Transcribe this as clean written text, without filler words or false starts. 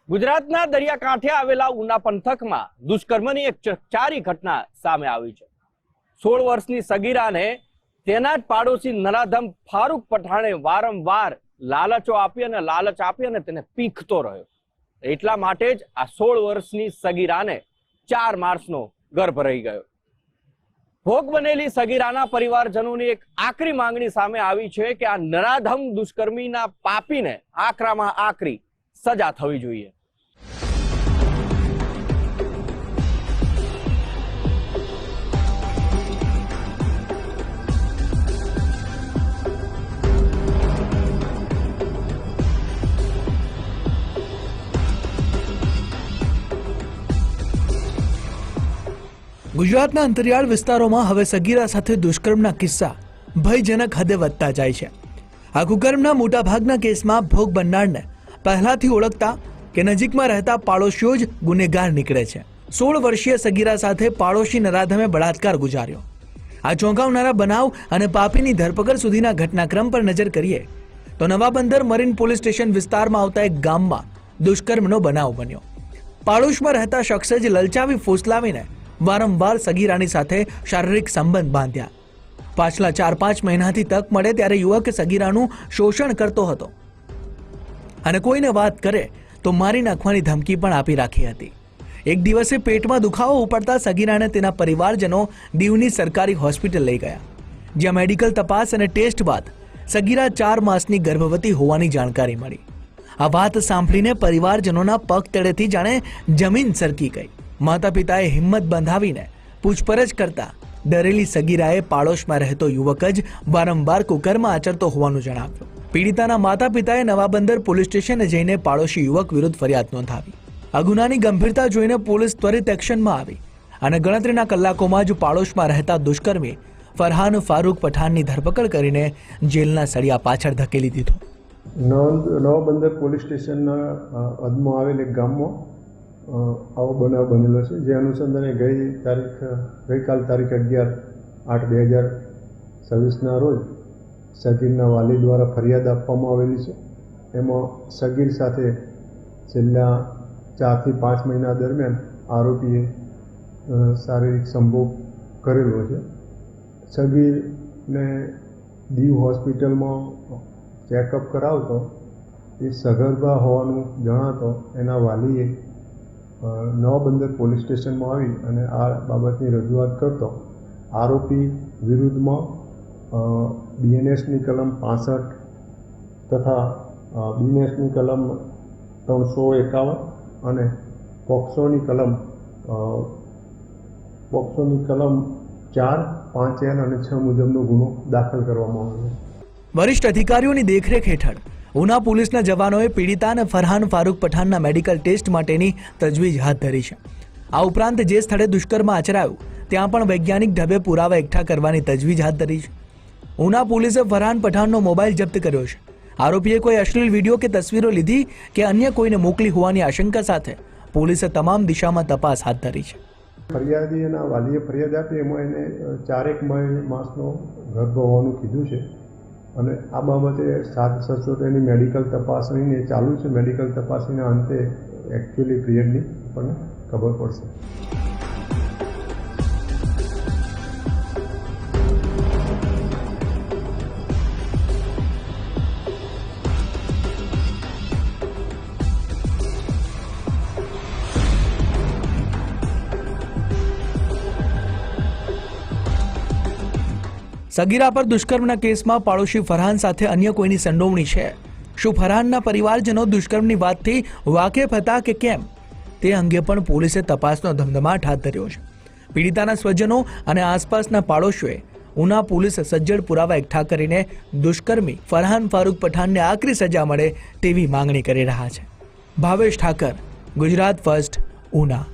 ગુજરાતના દરિયાકાંઠે આવેલા ઉના પંથકમાં દુષ્કર્મની એક ચકચારી ઘટના સામે આવી છે। 16 વર્ષની સગીરાને તેના જ પાડોશી નરાધમ ફારૂક પઠાણે વારંવાર લાલચ આપી અને તેને પીખતો રહ્યો। એટલા માટે જ આ 16 વર્ષની સગીરાને 4 માસનો ગર્ભ રહી ગયો। ભોગ બનેલી સગીરાના પરિવારજનોની એક આકરી માંગણી સામે આવી છે કે આ નરાધમ દુષ્કર્મીના પાપીને આકરામાં આકરી સજા થવી જોઈએ। ગુજરાતના અંતરિયાળ વિસ્તારોમાં હવે સગીરા સાથે દુષ્કર્મના કિસ્સા ભયજનક હદે વધતા જાય છે। આ કુકર્મના મોટાભાગના કેસમાં ભોગ બનનારને પહેલાથી ઓળખતા કે નજીકમાં રહેતા પાડોશીઓ જ ગુનેગાર નીકળે છે। 16 વર્ષીય સગીરા સાથે પાડોશી નરાધમે બળાત્કાર ગુજાર્યો। આ ચોંકાવનારા બનાવ અને પાપીની ધરપકડ સુધીના ઘટનાક્રમ પર નજર કરીએ તો નવાબંદર મરીન પોલીસ સ્ટેશન વિસ્તારમાં આવતા એક ગામમાં દુષ્કર્મનો બનાવ બન્યો। પાડોશમાં રહેતા શખ્સે જ લલચાવી ફોસલાવીને વારંવાર સગીરાની સાથે શારીરિક સંબંધ બાંધ્યા। પાછલા 4-5 મહિનાથી તક મળે ત્યારે યુવક સગીરાનું શોષણ કરતો હતો અને કોઈને વાત કરે તો મારી નાખવાની ધમકી પણ આપી રાખી હતી। એક દિવસે પેટમાં દુખાવો ઉપડતા સગીરાને તેના પરિવારજનો દીવની સરકારી હોસ્પિટલ લઈ ગયા, જ્યાં મેડિકલ તપાસ અને ટેસ્ટ બાદ સગીરા 4 માસની ગર્ભવતી હોવાની જાણકારી મળી। આ વાત સાંભળીને પરિવારજનોના પગ તળેથી જાણે જમીન સરકી ગઈ। માતા પિતાએ હિંમત બંધાવીને પૂછપરછ કરતા ડરેલી સગીરાએ પાડોશમાં રહેતો યુવક જ વારંવાર કુકર્મ આચરતો હોવાનું જણાવ્યું। પીડિતાના માતા પિતાએ નવાબંદર પોલીસ સ્ટેશને જઈને પાડોશી યુવક વિરુદ્ધ ફરિયાદ નોંધાવી। આ ગુનાની ગંભીરતા જોઈને પોલીસ ત્વરિત એક્શનમાં આવી અને ગણતરીના કલાકોમાં જ પાડોશમાં રહેતા દુષ્કર્મી ફરહાન ફારૂક પઠાણની ધરપકડ કરીને જેલના સળિયા પાછળ ધકેલી દીધો। નવાબંદર પોલીસ સ્ટેશનના હદમાં આવેલ એક ગામમાં આવો બનાવ બનેલો છે, જે અનુસંધાને ગઈકાલ તારીખ 11/8/2024ના રોજ સગીરના વાલી દ્વારા ફરિયાદ આપવામાં આવેલી છે। એમાં સગીર સાથે છેલ્લા 4 થી 5 મહિના દરમિયાન આરોપીએ શારીરિક સંભોગ કરેલો છે। સગીરને દીવ હોસ્પિટલમાં ચેકઅપ કરાવતો એ સગર્ભા હોવાનું જણાતો એના વાલીએ નવાબંદર પોલીસ સ્ટેશનમાં આવી અને આ બાબતની રજૂઆત કરતો આરોપી વિરુદ્ધમાં બીએનએસની કલમ 65 તથા બીએનએસની કલમ 351 અને પોક્સોની કલમ 4, 5N અને 6 મુજબનો ગુનો દાખલ કરવામાં આવ્યો છે। વરિષ્ઠ અધિકારીઓની દેખરેખ હેઠળ ઉના પોલીસના જવાનોએ પીડિતા અને ફરહાન ફારૂક પઠાણના મેડિકલ ટેસ્ટ માટેની તજવીજ હાથ ધરી છે। આ ઉપરાંત જે સ્થળે દુષ્કર્મ આચરાયું ત્યાં પણ વૈજ્ઞાનિક ઢબે પુરાવા એકઠા કરવાની તજવીજ હાથ ધરી છે। ઉના પોલીસે ફરહાન પઠાણનો મોબાઈલ જપ્ત કર્યો છે। આરોપીએ કોઈ અશ્લીલ વિડીયો કે તસવીરો લીધી કે અન્ય કોઈને મોકલી હોવાની આશંકા સાથે પોલીસે તમામ દિશામાં તપાસ હાથ ધરી છે। ફરિયાદી અને વાલીએ ફરિયાદ આપી એમાં એને 4 માસનો ગર્ભ હોવાનું કીધું છે અને આ બાબતે સચોટની મેડિકલ તપાસણીને ચાલુ છે। મેડિકલ તપાસણીના અંતે એકચ્યુઅલી પિરિયડની આપણને ખબર પડશે। સગીરા પર દુષ્કર્મના કેસમાં પાડોશી ફરહાન સાથે અન્ય કોઈની સંડોવણી છે? શું ફરહાનના પરિવારજનો દુષ્કર્મની વાતથી વાકેફ હતા કે કેમ? તે અંગે પણ પોલીસે તપાસનો ધમધમાટ હાથ ધર્યો છે। પીડિતાના સ્વજનો અને આસપાસના પાડોશીઓએ ઉના પોલીસ સજ્જડ પુરાવા એકઠા કરીને દુષ્કર્મી ફરહાન ફારૂક પઠાણને આકરી સજા મળે તેવી માંગણી કરી રહ્યા છે। ભાવેશ ઠાકર, ગુજરાત ફર્સ્ટ, ઉના।